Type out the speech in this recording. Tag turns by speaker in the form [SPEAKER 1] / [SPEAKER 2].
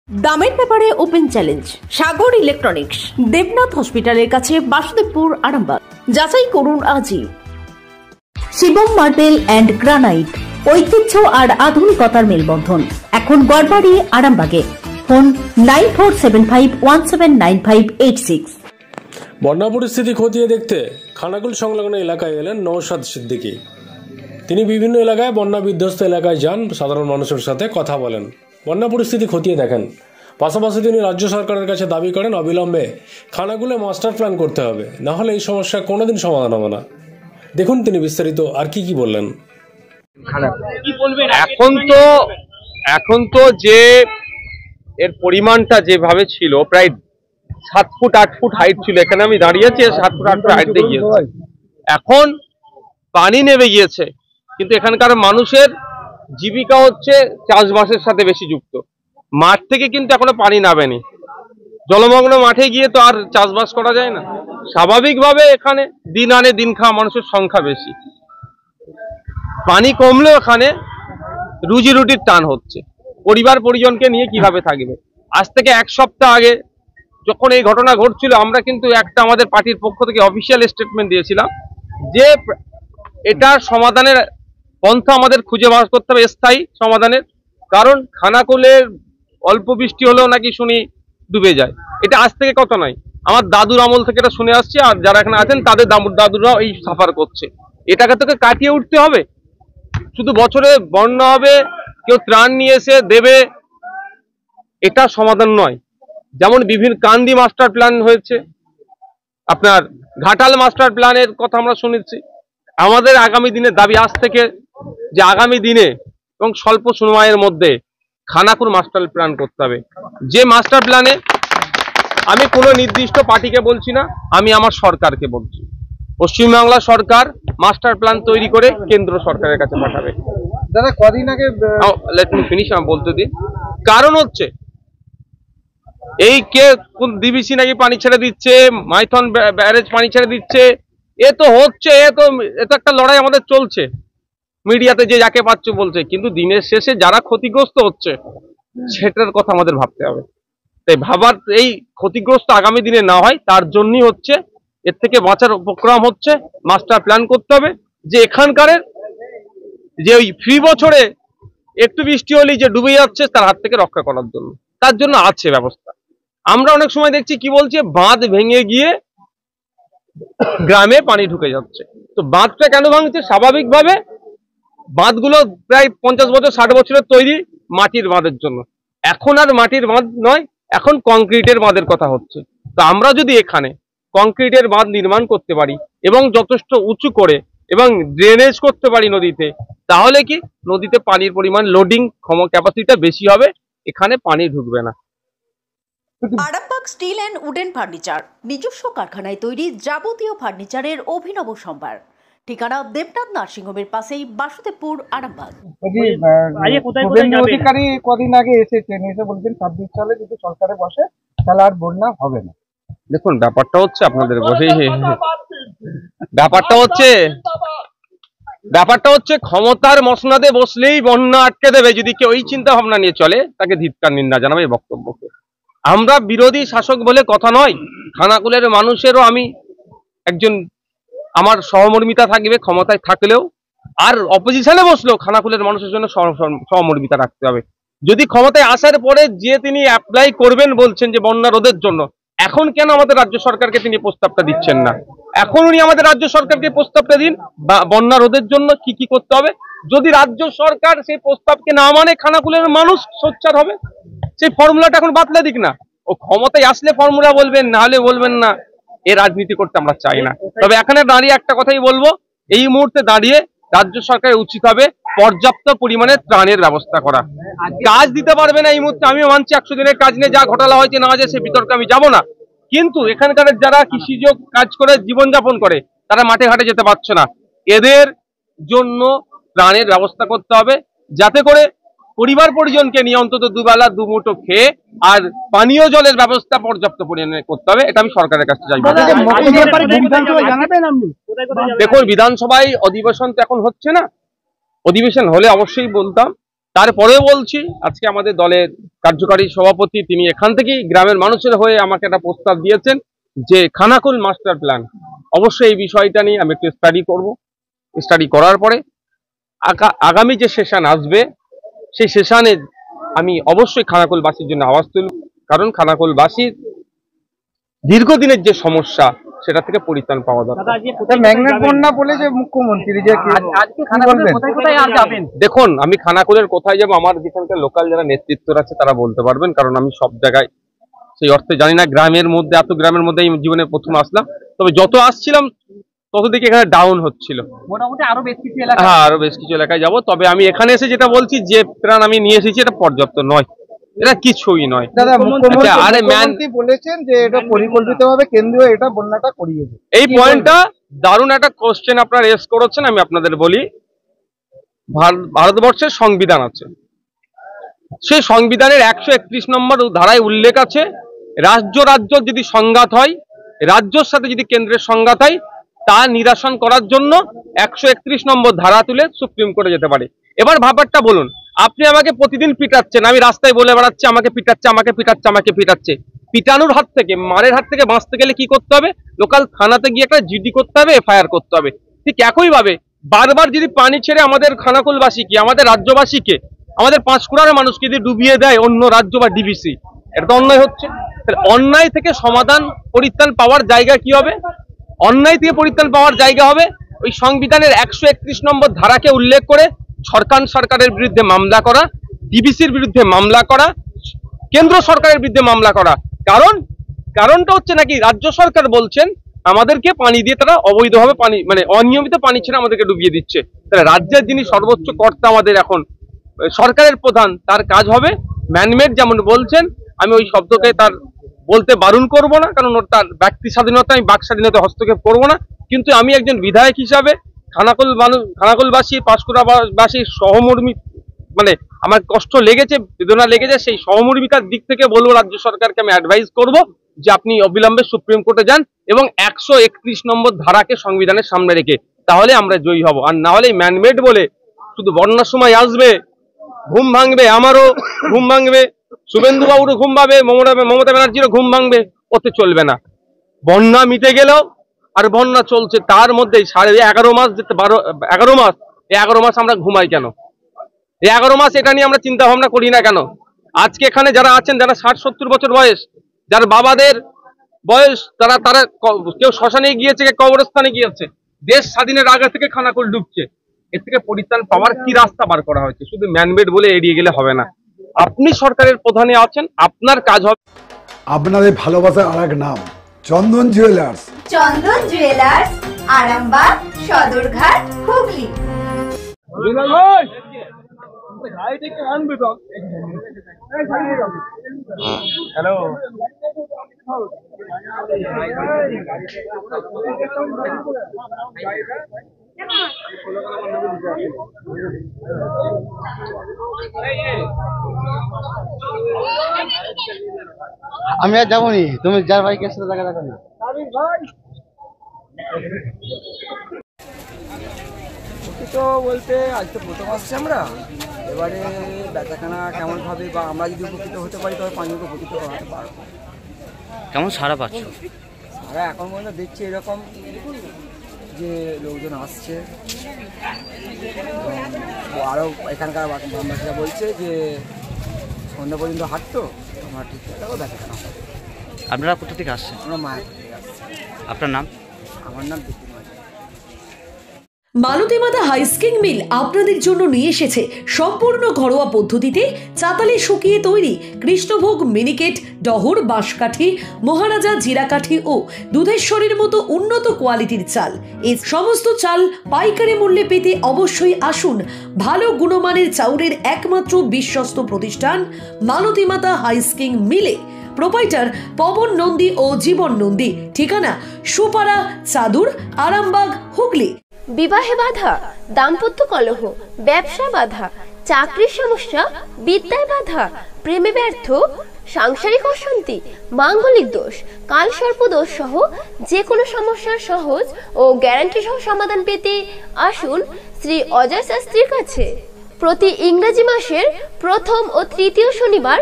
[SPEAKER 1] দামের ব্যাপারে open challenge সাগর electronics, Debnath হসপিটালের কাছে, বাসুদেবপুর, আরামবাগ। যাচাই করুন আজই। শিবম মার্বেল অ্যান্ড গ্রানাইট, ঐতিহ্য আর আধুনিকতার মেলবন্ধন, এখন গড়বাড়ি, আরামবাগে। ফোন 9475179586।
[SPEAKER 2] বন্যা পরিস্থিতি খতিয়ে দেখতে খানাকুল সংলগ্ন এলাকায় এলেন নওশাদ সিদ্দিকী। তিনি বিভিন্ন এলাকায় বন্যা বিধ্বস্ত এলাকায় যান, সাধারণ মানুষের সাথে কথা বলেন, বন্যা পরিস্থিতি খতিয়ে দেখেন। পাশাপাশি তিনি রাজ্য সরকারের কাছে দাবি করেন অবিলম্বে খানাকুলে মাস্টার প্ল্যান করতে হবে, না হলে এই সমস্যা কোনোদিন সমাধান হবে না। দেখুন তিনি বিস্তারিত আর কি বললেন।
[SPEAKER 3] এখন তো যে এর পরিমাণটা যেভাবে ছিল, প্রায় 7 ফুট 8 ফুট হাইট ছিল, এখানে আমি দাঁড়িয়ে আছি 7 ফুট 8 ফুট হাইট দিয়ে গিয়েছে। এখন পানি নেমে গিয়েছে, কিন্তু এখানকার মানুষের জীবিকা হচ্ছে চাষবাসের সাথে বেশি যুক্ত। মাঠ থেকে কিন্তু এখনো পানি নামেনি, জলমগ্ন মাঠে গিয়ে তো আর চাষবাস করা যায় না। স্বাভাবিকভাবে এখানে দিন আনে দিন খাওয়া মানুষের সংখ্যা বেশি, পানি কমলেও এখানে রুজি রুটির টান হচ্ছে। পরিবার পরিজনকে নিয়ে কিভাবে থাকবে? আজ থেকে 1 সপ্তাহ আগে যখন এই ঘটনা ঘটছিল, আমরা কিন্তু একটা আমাদের পার্টির পক্ষ থেকে অফিসিয়াল স্টেটমেন্ট দিয়েছিলাম যে এটার সমাধানের পন্থা আমাদের খুঁজে বার করতে হবে, স্থায়ী সমাধানের। কারণ খানাকুলের অল্প বৃষ্টি হলেও নাকি শুনি ডুবে যায়। এটা আজ থেকে কত নয়, আমার দাদুর আমল থেকে এটা শুনে আসছে, আর যারা এখানে আছেন তাদের দাদুরাও এই সাফার করছে। এটাকে তোকে কাটিয়ে উঠতে হবে। শুধু বছরে বন্যা হবে, কেউ ত্রাণ নিয়ে এসে দেবে, এটা সমাধান নয়। যেমন বিভিন্ন কান্দি মাস্টার প্ল্যান হয়েছে, আপনার ঘাটাল মাস্টার প্ল্যানের কথা আমরা শুনেছি। আমাদের আগামী দিনের দাবি আজ থেকে যে আগামী দিনে এবং স্বল্প সময়ের মধ্যে খানাকুল মাস্টার প্ল্যান করতে হবে। যে মাস্টার প্ল্যানে আমি কোনো নির্দিষ্ট পার্টিকে বলছি না, আমি আমার সরকারকে বলছি। পশ্চিমবাংলা সরকার মাস্টার প্ল্যান তৈরি করে কেন্দ্র সরকারের কাছে পাঠাবে।
[SPEAKER 4] দাদা কদিন আগে
[SPEAKER 3] লেট মি ফিনিশ, আমি বলতে দিন। কারণ হচ্ছে এই কে ডিবিসি নাকি পানি ছেড়ে দিচ্ছে, মাইথন ব্যারেজ পানি ছেড়ে দিচ্ছে, এ তো হচ্ছে, এ তো একটা লড়াই আমাদের চলছে। মিডিয়াতে যে যাকে পাচ্ছে বলছে, কিন্তু দিনের শেষে যারা ক্ষতিগ্রস্ত হচ্ছে সেটার কথা আমাদের ভাবতে হবে। তাই ভাবার এই ক্ষতিগ্রস্ত আগামী দিনে না হয় তার জন্যই হচ্ছে, এর থেকে বাঁচার উপক্রম হচ্ছে মাস্টার প্ল্যান করতে হবে। যে এখানকার যে ওই ফ্রি বছরে একটু বৃষ্টি হলেই যে ডুবে যাচ্ছে তার হাত থেকে রক্ষা করার জন্য, তার জন্য আছে ব্যবস্থা। আমরা অনেক সময় দেখছি কি বলছে, বাঁধ ভেঙে গিয়ে গ্রামে পানি ঢুকে যাচ্ছে। তো বাঁধটা কেন ভাঙছে? স্বাভাবিকভাবে বাঁধগুলো প্রায় 50 বছর 60 বছরের তৈরি মাটির বাঁধের জন্য। এখন আর মাটির বাঁধ নয়, এখন কংক্রিটের বাঁধের কথা হচ্ছে। তো আমরা যদি এখানে কংক্রিটের বাঁধ নির্মাণ করতে পারি এবং যথেষ্ট উঁচু করে এবং ড্রেনেজ করতে পারি নদীতে, তাহলে কি নদীতে পানির পরিমাণ লোডিং ক্যাপাসিটিটা বেশি হবে, এখানে পানি ঢুকবে না।
[SPEAKER 1] Arambagh steel and wooden furniture, নিজস্ব কারখানায় তৈরি যাবতীয় ফার্নিচারের অভিনব সম্ভার। ঠিকানা দেবনাথ নার্সিংহোমের পাশেই, বাসুদেবপুর, আরামবাগ।
[SPEAKER 4] অধিকারী কদিন আগে এসেছেন, এসে বলছেন 26 সালে যদি সরকারে বসে তাহলে আর বন্যা হবে না।
[SPEAKER 3] দেখুন ব্যাপারটা হচ্ছে আপনাদের ব্যাপারটা হচ্ছে ক্ষমতার মসনদে বসলেই বন্যা আটকে দেবে। যদি কেউ এই চিন্তা ভাবনা নিয়ে চলে, তাকে ধিক্কার নিন্দা জানাবে এই বক্তব্যকে। আমরা বিরোধী শাসক বলে কথা নয়, খানাকুলের মানুষেরও আমি একজন, আমার সহমর্মিতা থাকবে ক্ষমতায় থাকলেও, আর অপোজিশনে বসলেও খানাকুলের মানুষের জন্য সহমর্মিতা রাখতে হবে। যদি ক্ষমতায় আসার পরে যে তিনি অ্যাপ্লাই করবেন বলছেন যে বন্যা রোধের জন্য, এখন কেন আমাদের রাজ্য সরকারকে তিনি প্রস্তাবটা দিচ্ছেন না? এখন উনি আমাদের রাজ্য সরকারকে প্রস্তাবটা দিন, বন্যা রোধের জন্য কি কি করতে হবে। যদি রাজ্য সরকার সেই প্রস্তাবকে না মানে, খানাকুলের মানুষ সোচ্চার হবে। সেই ফর্মুলাটা এখন বাতলে দিক না, ও ক্ষমতায় আসলে ফর্মুলা বলবেন, না হলে বলবেন না। এই রাজনীতি করতে আমরা চাই না। তবে এখানে দাঁড়িয়ে একটা কথাই বলবো, এই মুহূর্তে দাঁড়িয়ে রাজ্য সরকারের উচিত হবে পর্যাপ্ত পরিমাণে ত্রাণের ব্যবস্থা করা। কাজ দিতে পারবে না এই মুহূর্তে, আমিও মানছি 100 দিনের কাজ নিয়ে যা ঘটনা হয়েছে না হয়েছে সে বিতর্কে আমি যাব না। কিন্তু এখানকার যারা কৃষিজ কাজ করে জীবনযাপন করে, তারা মাঠে ঘাটে যেতে পারছে না। এদের জন্য ত্রাণের ব্যবস্থা করতে হবে, যাতে করে পরিবার পরিজনকে নিয়ে অন্তত দুবেলা দুমুঠো খেয়ে আর পানীয় জলের ব্যবস্থা পর্যাপ্ত পরিমাণে করতে হবে। এটা আমি সরকারের কাছে চাইবো। দেখুন বিধানসভায় অধিবেশন তো এখন হচ্ছে না, অধিবেশন হলে অবশ্যই বলতাম। তারপরেও বলছি, আজকে আমাদের দলের কার্যকারী সভাপতি তিনি এখান থেকেই গ্রামের মানুষের হয়ে আমাকে একটা প্রস্তাব দিয়েছেন যে খানাকুল মাস্টার প্ল্যান, অবশ্যই এই বিষয়টা নিয়ে আমি একটু স্টাডি করব। স্টাডি করার পরে আগামী যে সেশন আসবে সেই সেশনে আমি অবশ্যই খানাকুলবাসীর জন্য আওয়াজ তুলব, কারণ খানাকুলবাসীর দীর্ঘদিনের যে সমস্যা সেটা থেকে পরিত্রাণ পাওয়া দরকার।
[SPEAKER 4] ম্যাগনেট বন্যা বলে যে মুখ্যমন্ত্রী যে
[SPEAKER 3] দেখুন, আমি খানাকুলের কোথায় যাবো আমার যেখানকার লোকাল যারা নেতৃত্ব আছে তারা বলতে পারবেন, কারণ আমি সব জায়গায় সেই অর্থে জানি না। গ্রামের মধ্যে, এত গ্রামের মধ্যে জীবনে প্রথম আসলাম, তবে যত আসছিলাম তত দিকে এখানে ডাউন হচ্ছিল।
[SPEAKER 4] মোটামুটি আরো বেশ কিছু এলাকা,
[SPEAKER 3] হ্যাঁ আরো বেশ কিছু এলাকায় যাবো। তবে আমি এখানে এসে যেটা বলছি, যে ত্রাণ আমি নিয়ে এসেছি এটা পর্যাপ্ত নয়, এটা কিছুই নয়।
[SPEAKER 4] দাদা মুখ্যমন্ত্রী বলেছেন যে এটা পরিকল্পিতভাবে কেন্দ্রীয় এটা বন্যাটা করিয়েছে।
[SPEAKER 3] এই পয়েন্টটা দারুণ একটা কোশ্চেন আপনারা রেজ করেছেন। আমি আপনাদের বলি, ভারতবর্ষের সংবিধান আছে, সেই সংবিধানের 131 নম্বর ধারায় উল্লেখ আছে, রাজ্য যদি সংঘাত হয়, রাজ্যের সাথে যদি কেন্দ্রের সংঘাত হয়, তা নিরসন করার জন্য 131 নম্বর ধারা তুলে সুপ্রিম কোর্টে যেতে পারে। এবার ব্যাপারটা বলুন, আপনি আমাকে প্রতিদিন পিটাচ্ছেন, আমি রাস্তায় বলে বেড়াচ্ছি আমাকে পিটাচ্ছে, আমাকে পিটাচ্ছে, আমাকে পিটাচ্ছে। পিটানোর হাত থেকে, মারের হাত থেকে বাঁচতে গেলে কি করতে হবে? লোকাল থানাতে গিয়ে একটা জিডি করতে হবে, এফআইআর করতে হবে। ঠিক একইভাবে বারবার যদি পানি ছেড়ে আমাদের খানাকুলবাসীকে, আমাদের রাজ্যবাসীকে, আমাদের পাঁশকুড়ার মানুষকে যদি ডুবিয়ে দেয় অন্য রাজ্য বা ডিবিসি, এটা তো অন্যায় হচ্ছে। তাহলে অন্যায় থেকে সমাধান, পরিত্রাণ পাওয়ার জায়গা কি হবে? অন্যায় থেকে পরিত্রাণ পাওয়ার জায়গা হবে ওই সংবিধানের 131 নম্বর ধারাকে উল্লেখ করে সরকারের বিরুদ্ধে মামলা করা, ডিবিসির বিরুদ্ধে মামলা করা, কেন্দ্র সরকারের বিরুদ্ধে মামলা করা। কারণটা হচ্ছে নাকি রাজ্য সরকার বলছেন আমাদেরকে পানি দিয়ে তারা অবৈধভাবে পানি, মানে অনিয়মিত পানি ছেড়ে আমাদেরকে ডুবিয়ে দিচ্ছে। তাহলে রাজ্যের যিনি সর্বোচ্চ কর্তা আমাদের এখন সরকারের প্রধান, তার কাজ হবে ম্যানমেড যেমন বলছেন, আমি ওই শব্দকে তার বলতে বারণ করব না, কারণ ওর তার ব্যক্তি স্বাধীনতা, আমি বাক স্বাধীনতা হস্তক্ষেপ করব না। কিন্তু আমি একজন বিধায়ক হিসাবে খানাকুলবাসী, পাঁশকুড়াবাসীর সহমর্মী, মানে আমার কষ্ট লেগেছে, বেদনা লেগেছে, সেই সহমর্মিতার দিক থেকে বলবো রাজ্য সরকারকে আমি অ্যাডভাইস করব যে আপনি অবিলম্বে সুপ্রিম কোর্টে যান এবং 131 নম্বর ধারাকে সংবিধানের সামনে রেখে, তাহলে আমরা জয়ী হব। আর না হলে ম্যানমেড বলে শুধু বন্যার সময় আসবে, ঘুম ভাঙবে, আমারও ঘুম ভাঙবে, শুভেন্দু বাবুরও ঘুম ভাঙবে, মমতা ব্যানার্জিরও ঘুম ভাঙবে, ওতে চলবে না। বন্যা মিটে গেলেও আর বন্যা চলছে, তার মধ্যে 11.5 মাস, 11 মাস, এই 11 মাস আমরা ঘুমাই কেন? এই 11 মাস এটা নিয়ে আমরা চিন্তা ভাবনা করি না কেন? আজকে এখানে যারা আছেন, যারা 60-70 বছর বয়স, যার বাবাদের বয়স, তারা কেউ শ্মশানে গিয়েছে, কেউ কবরস্থানে গিয়েছে, দেশ স্বাধীনের আগে থেকে খানাকুল ডুবছে। এর থেকে পরিত্রাণ পাওয়ার কি রাস্তা বার করা হয়েছে? শুধু ম্যানমেড বলে এড়িয়ে গেলে হবে না। আপনি সরকারের প্রধানে আছেন, আপনার কাজ হবে।
[SPEAKER 5] আপনাদের ভালোবাসার আরেক নাম চন্দন জুয়েলার্স।
[SPEAKER 6] চন্দন জুয়েলার্স, আরামবাগ, সদরঘাট, হুগলি।
[SPEAKER 3] হ্যালো,
[SPEAKER 7] আমি আর যাবো নি, তুমি যার বাইকের সাথে দেখা দেখো না।
[SPEAKER 8] তো বলতে আজ তো প্রথম আসছি আমরা, এবারে বেচাকেনা কেমন ভাবে বা আমরা যদি উপকৃত হতে পারি তবে পানীয়কে উপকৃত হতে পারবো।
[SPEAKER 7] কেমন সারা পাচ্ছ?
[SPEAKER 8] সারা এখন পর্যন্ত দেখছি এরকম যে লোকজন আসছে, আরও এখানকার গ্রামবাসীরা বলছে যে সন্ধ্যা পর্যন্ত হাঁটতো, আমরা ঠিক থাকো বেচাকেনা হবে।
[SPEAKER 7] আপনারা কোথা থেকে আসছেন?
[SPEAKER 8] আমরা মায়ের থেকে আসছি।
[SPEAKER 7] আপনার নাম?
[SPEAKER 8] আমার নাম বিপিন।
[SPEAKER 1] মালতী মাতা হাইস্কিং মিল আপনাদের জন্য নিয়ে এসেছে সম্পূর্ণ ঘরোয়া পদ্ধতিতে চাতালে শুকিয়ে তৈরি কৃষ্ণভোগ মিনিকেট, ডহর, বাঁশকাঠি, মহারাজা জিরাকাঠি ও দুধেশ্বরীর মতো উন্নত কোয়ালিটির চাল। এই সমস্ত চাল পাইকারি মূল্যে পেতে অবশ্যই আসুন ভালো গুণমানের চাউলের একমাত্র বিশ্বস্ত প্রতিষ্ঠান মালতী মাতা হাইস্কিং মিলে। প্রোপাইটার পবন নন্দী ও জীবন নন্দী। ঠিকানা সুপারা, চাদুর, আরামবাগ, হুগলি।
[SPEAKER 6] বিবাহে বাধা, দাম্পত্য কলহ, ব্যবসা বাধা, চাকরির সমস্যা, বিদ্যায় বাধা, প্রেমে ব্যর্থ, সাংসারিক অশান্তি, মাঙ্গলিক দোষ, কালসর্প দোষ সহ যে কোনো সমস্যার সহজ ও গ্যারান্টি সহ সমাধান পেতে আসুন শ্রী অজয় শাস্ত্রীর কাছে। প্রতি ইংরেজি মাসের প্রথম ও তৃতীয় শনিবার